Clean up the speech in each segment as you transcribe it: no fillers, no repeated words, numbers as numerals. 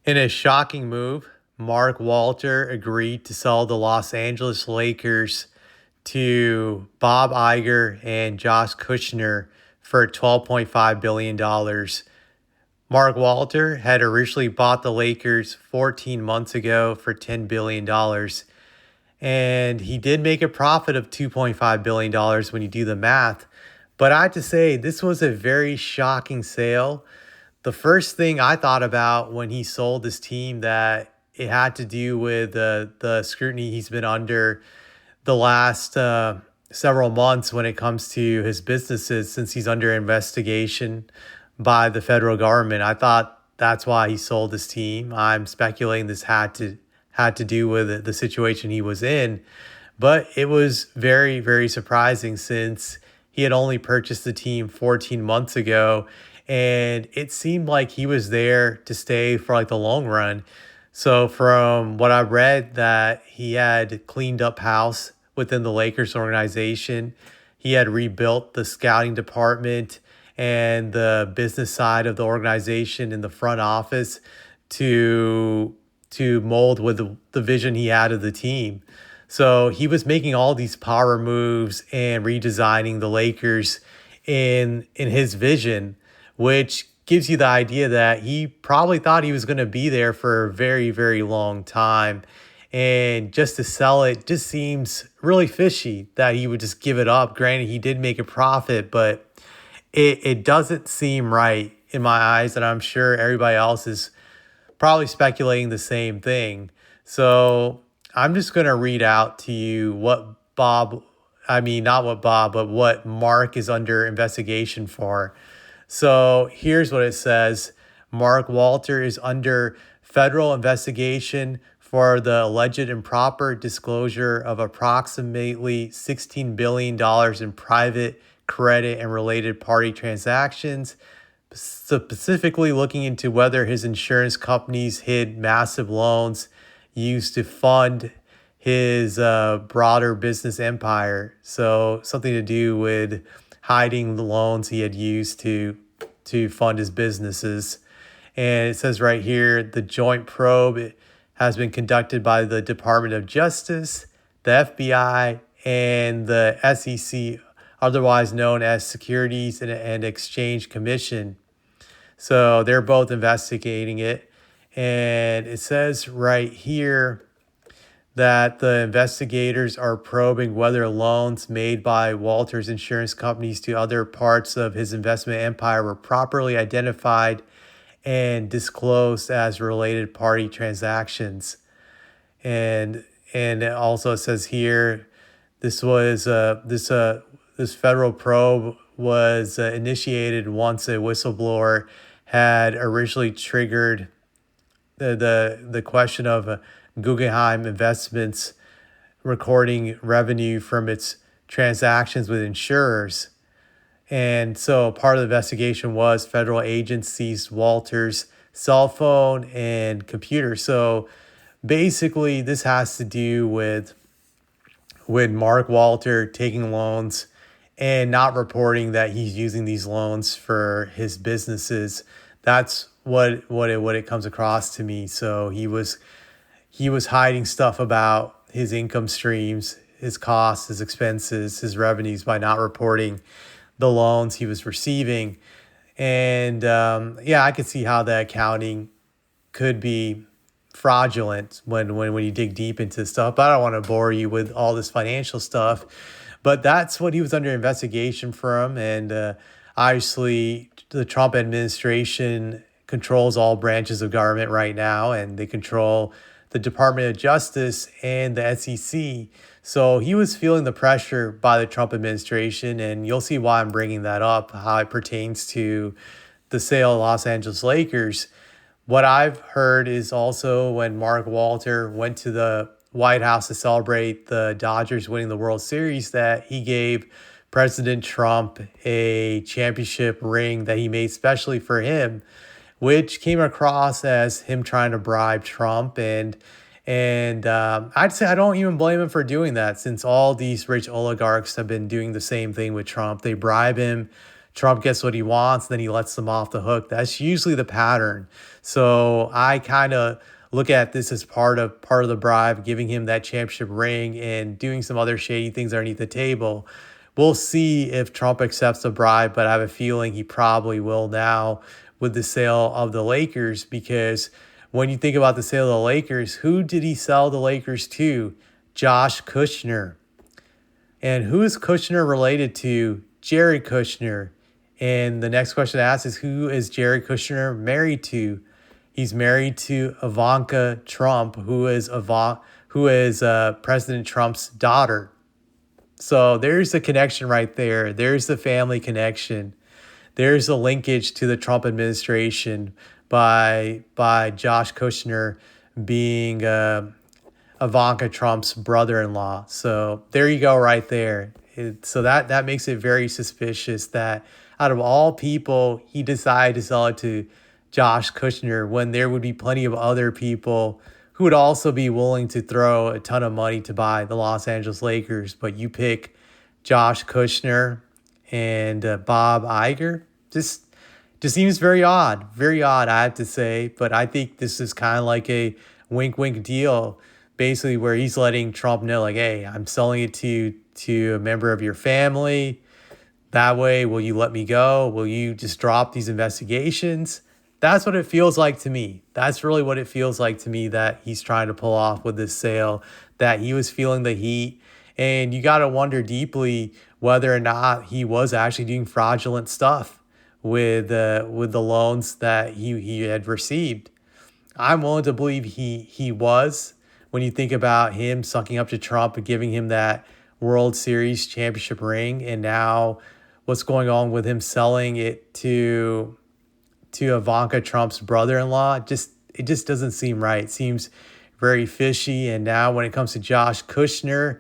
In a shocking move, Mark Walter agreed to sell the Los Angeles Lakers to Bob Iger and Josh Kushner for $12.5 billion. Mark Walter had originally bought the Lakers 14 months ago for $10 billion. And he did make a profit of $2.5 billion when you do the math. But I have to say, this was a very shocking sale. The first thing I thought about when he sold this team that it had to do with the scrutiny he's been under the last several months when it comes to his businesses since he's under investigation by the federal government. I thought that's why he sold his team. I'm speculating this had to do with the situation he was in, but it was very, very surprising since he had only purchased the team 14 months ago, and it seemed like he was there to stay for like the long run. So from what I read, that he had cleaned up house within the Lakers organization. He had rebuilt the scouting department and the business side of the organization in the front office to mold with the vision he had of the team. So he was making all these power moves and redesigning the Lakers in his vision, which gives you the idea that he probably thought he was going to be there for a very, very long time. And just to sell it just seems really fishy that he would just give it up. Granted, he did make a profit, but it doesn't seem right in my eyes. And I'm sure everybody else is probably speculating the same thing. So I'm just going to read out to you not what Bob, but what Mark is under investigation for. So here's what it says. Mark Walter is under federal investigation for the alleged improper disclosure of approximately $16 billion in private credit and related party transactions, specifically looking into whether his insurance companies hid massive loans used to fund his broader business empire. So something to do with hiding the loans he had used to fund his businesses. And it says right here, the joint probe has been conducted by the Department of Justice, the FBI, and the SEC, otherwise known as Securities and Exchange Commission. So they're both investigating it. And it says right here that the investigators are probing whether loans made by Walter's insurance companies to other parts of his investment empire were properly identified and disclosed as related party transactions. And it also says here this federal probe was initiated once a whistleblower had originally triggered the question of Guggenheim Investments recording revenue from its transactions with insurers. And so part of the investigation was federal agencies, Walter's cell phone and computer. So basically this has to do with Mark Walter taking loans and not reporting that he's using these loans for his businesses. That's what it comes across to me. So he was hiding stuff about his income streams, his costs, his expenses, his revenues by not reporting the loans he was receiving. And I could see how the accounting could be fraudulent when you dig deep into stuff. But I don't want to bore you with all this financial stuff. But that's what he was under investigation from. And obviously, the Trump administration controls all branches of government right now, and they control the Department of Justice and the SEC. So he was feeling the pressure by the Trump administration, and you'll see why I'm bringing that up, how it pertains to the sale of Los Angeles Lakers. What I've heard is also when Mark Walter went to the White House to celebrate the Dodgers winning the World Series, that he gave President Trump a championship ring that he made specially for him, which came across as him trying to bribe Trump. And I'd say I don't even blame him for doing that, since all these rich oligarchs have been doing the same thing with Trump. They bribe him Trump gets what he wants, then he lets them off the hook. That's usually the pattern. So I kind of look at this as part of the bribe, giving him that championship ring and doing some other shady things underneath the table. We'll see if Trump accepts the bribe, but I have a feeling he probably will now with the sale of the Lakers, because when you think about the sale of the Lakers, who did he sell the Lakers to? Josh Kushner. And who is Kushner related to? Jared Kushner. And the next question to ask is, who is Jared Kushner married to? He's married to Ivanka Trump, who is President Trump's daughter. So there's the connection right there. There's the family connection. There's a linkage to the Trump administration by Josh Kushner being Ivanka Trump's brother-in-law. So there you go right there. So that makes it very suspicious that out of all people, he decided to sell it to Josh Kushner when there would be plenty of other people who would also be willing to throw a ton of money to buy the Los Angeles Lakers. But you pick Josh Kushner and Bob Iger. Just seems very odd, I have to say. But I think this is kind of like a wink deal, basically, where he's letting Trump know, like, hey, I'm selling it to a member of your family. That way, will you let me go? Will you just drop these investigations? That's what it feels like to me. That's really what it feels like to me that he's trying to pull off with this sale, that he was feeling the heat. And you got to wonder deeply whether or not he was actually doing fraudulent stuff with the loans that he had received. I'm willing to believe he was, when you think about him sucking up to Trump and giving him that World Series championship ring, and now what's going on with him selling it to Ivanka Trump's brother-in-law. It just doesn't seem right. It seems very fishy. And now when it comes to Josh Kushner,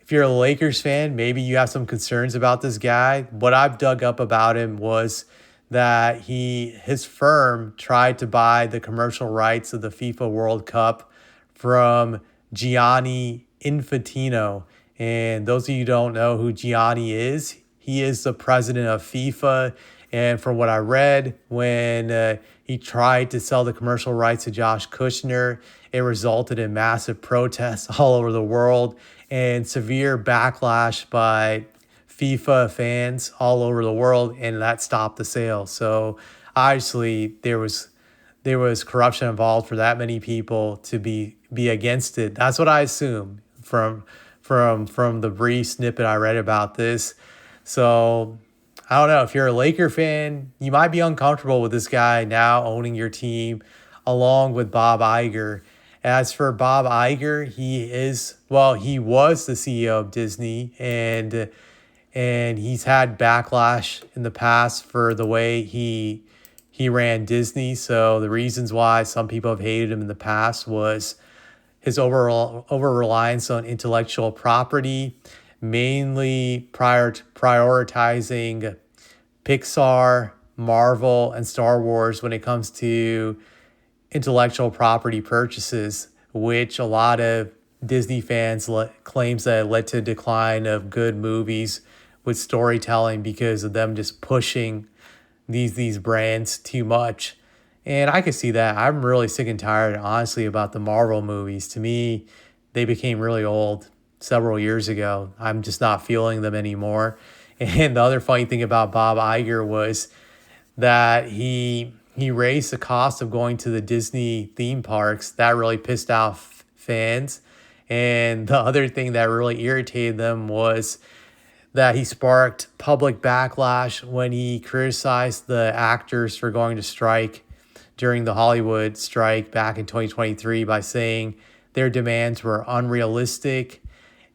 if you're a Lakers fan, maybe you have some concerns about this guy. What I've dug up about him was that his firm tried to buy the commercial rights of the FIFA World Cup from Gianni Infantino. And those of you who don't know who Gianni is, he is the president of FIFA. And from what I read, when he tried to sell the commercial rights to Josh Kushner, it resulted in massive protests all over the world and severe backlash by FIFA fans all over the world, and that stopped the sale. So obviously there was corruption involved for that many people to be against it. That's what I assume from the brief snippet I read about this. So I don't know, if you're a Laker fan, you might be uncomfortable with this guy now owning your team along with Bob Iger. As for Bob Iger, he was the CEO of Disney, and he's had backlash in the past for the way he ran Disney. So the reasons why some people have hated him in the past was his over reliance on intellectual property, mainly prioritizing Pixar, Marvel, and Star Wars when it comes to intellectual property purchases, which a lot of Disney fans claims that it led to a decline of good movies with storytelling because of them just pushing these brands too much. And I can see that. I'm really sick and tired, honestly, about the Marvel movies. To me, they became really old several years ago. I'm just not feeling them anymore. And the other funny thing about Bob Iger was that he raised the cost of going to the Disney theme parks. That really pissed off fans. And the other thing that really irritated them was that he sparked public backlash when he criticized the actors for going to strike during the Hollywood strike back in 2023 by saying their demands were unrealistic,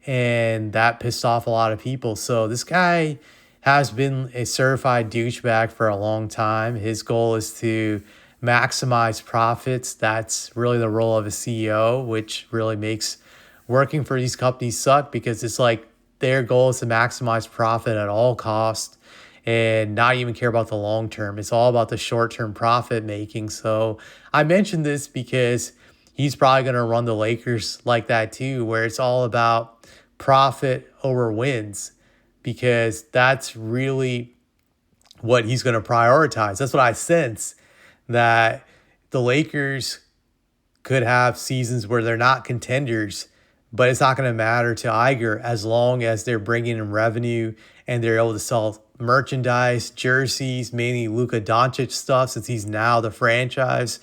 and that pissed off a lot of people. So this guy has been a certified douchebag for a long time. His goal is to maximize profits. That's really the role of a CEO, which really makes working for these companies suck, because it's like their goal is to maximize profit at all costs and not even care about the long term. It's all about the short-term profit making. So I mentioned this because he's probably going to run the Lakers like that too, where it's all about profit over wins, because that's really what he's going to prioritize. That's what I sense, that the Lakers could have seasons where they're not contenders, but it's not going to matter to Iger as long as they're bringing in revenue and they're able to sell merchandise, jerseys, mainly Luka Doncic stuff since he's now the franchise.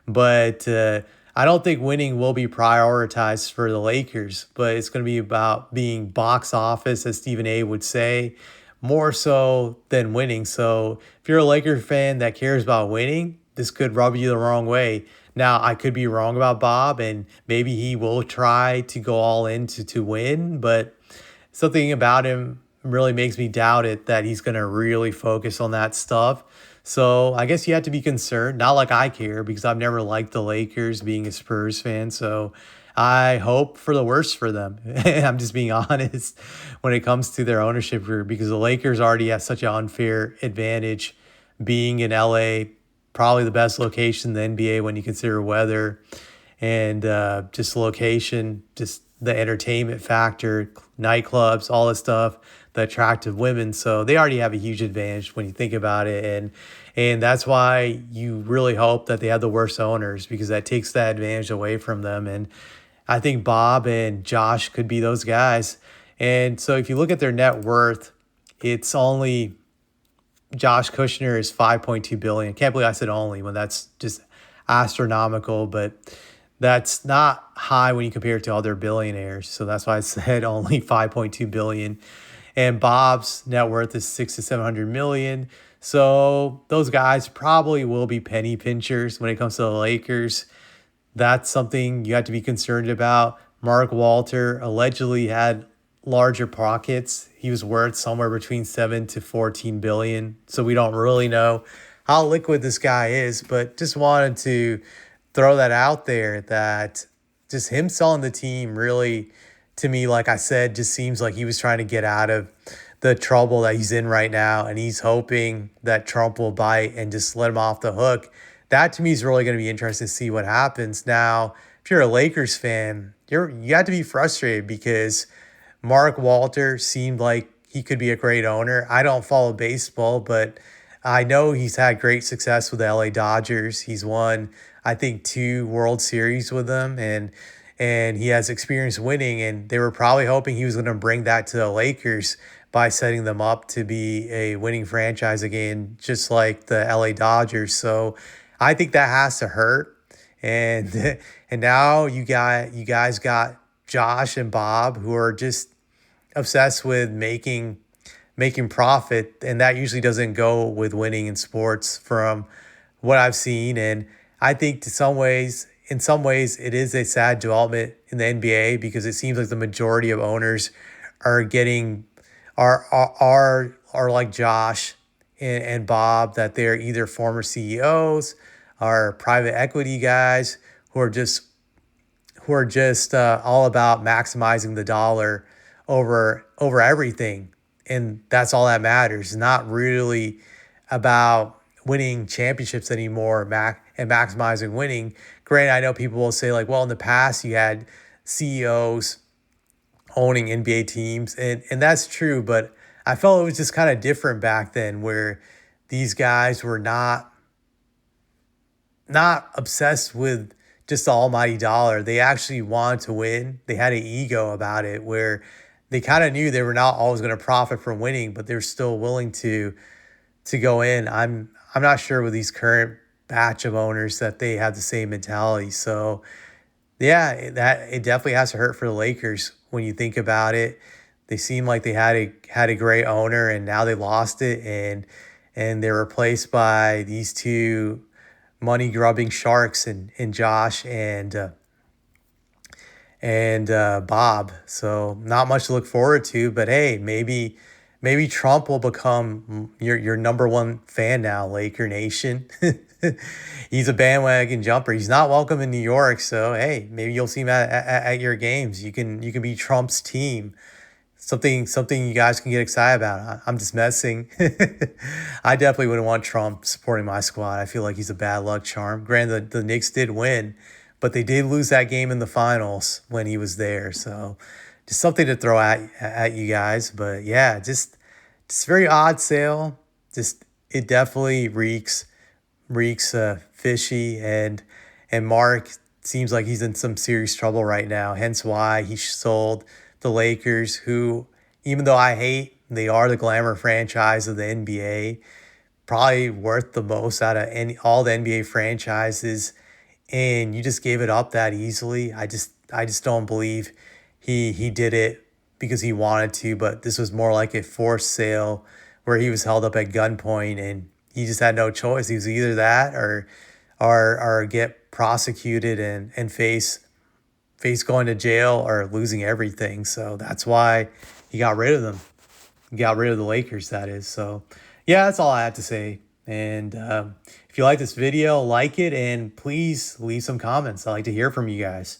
But I don't think winning will be prioritized for the Lakers, but it's going to be about being box office, as Stephen A would say, more so than winning. So if you're a Laker fan that cares about winning, this could rub you the wrong way. Now, I could be wrong about Bob, and maybe he will try to go all in to win, but something about him really makes me doubt it that he's going to really focus on that stuff. So I guess you have to be concerned. Not like I care, because I've never liked the Lakers, being a Spurs fan. So I hope for the worst for them. I'm just being honest when it comes to their ownership group, because the Lakers already have such an unfair advantage being in LA, probably the best location in the NBA when you consider weather and just location, just the entertainment factor, nightclubs, all this stuff, the attractive women. So they already have a huge advantage when you think about it. And that's why you really hope that they have the worst owners, because that takes that advantage away from them. And I think Bob and Josh could be those guys. And so if you look at their net worth, it's only Josh Kushner is $5.2 billion. Can't believe I said only when that's just astronomical, but that's not high when you compare it to other billionaires. So that's why I said only $5.2 billion. And Bob's net worth is $600 to $700 million. So those guys probably will be penny pinchers when it comes to the Lakers. That's something you have to be concerned about. Mark Walter allegedly had larger pockets. He was worth somewhere between 7 to 14 billion. So we don't really know how liquid this guy is, but just wanted to throw that out there, that just him selling the team really, to me, like I said, just seems like he was trying to get out of the trouble that he's in right now, and he's hoping that Trump will bite and just let him off the hook. That to me is really going to be interesting to see what happens. Now, if you're a Lakers fan, you have to be frustrated, because Mark Walter seemed like he could be a great owner. I don't follow baseball, but I know he's had great success with the LA Dodgers. He's won, I think, 2 World Series with them, and he has experience winning, and they were probably hoping he was going to bring that to the Lakers by setting them up to be a winning franchise again, just like the LA Dodgers. So I think that has to hurt. And now you guys got Josh and Bob, who are just obsessed with making profit, and that usually doesn't go with winning in sports from what I've seen. And I think in some ways it is a sad development in the NBA, because it seems like the majority of owners are like Josh and Bob, that they're either former CEOs or private equity guys who are just all about maximizing the dollar over everything. And that's all that matters. It's not really about winning championships anymore and maximizing winning. Granted, I know people will say, like, well, in the past you had CEOs owning NBA teams, and that's true, but I felt it was just kind of different back then, where these guys were not obsessed with just the almighty dollar. They actually wanted to win. They had an ego about it, where they kind of knew they were not always going to profit from winning, but they're still willing to go in. I'm not sure with these current batch of owners that they have the same mentality. So yeah, it definitely has to hurt for the Lakers when you think about it. They seem like they had a great owner, and now they lost it, and they're replaced by these two money grubbing sharks and Josh and Bob. So not much to look forward to, but hey, maybe Trump will become your number one fan now, Laker Nation. He's a bandwagon jumper. He's not welcome in New York, so hey, maybe you'll see him at your games. You can be Trump's team. Something you guys can get excited about. I'm just messing. I definitely wouldn't want Trump supporting my squad. I feel like he's a bad luck charm. Granted, the Knicks did win, but they did lose that game in the finals when he was there. So just something to throw at you guys. But yeah, just very odd sale. Just it definitely reeks fishy, and Mark seems like he's in some serious trouble right now. Hence why he sold the Lakers, who, even though I hate, they are the glamour franchise of the NBA, probably worth the most out of all the NBA franchises, and you just gave it up that easily. I just don't believe he did it because he wanted to, but this was more like a forced sale where he was held up at gunpoint and he just had no choice. He was either that or get prosecuted and face going to jail or losing everything. So that's why he got rid of them. He got rid of the Lakers, that is. So yeah, that's all I have to say. And if you like this video, like it and please leave some comments. I like to hear from you guys.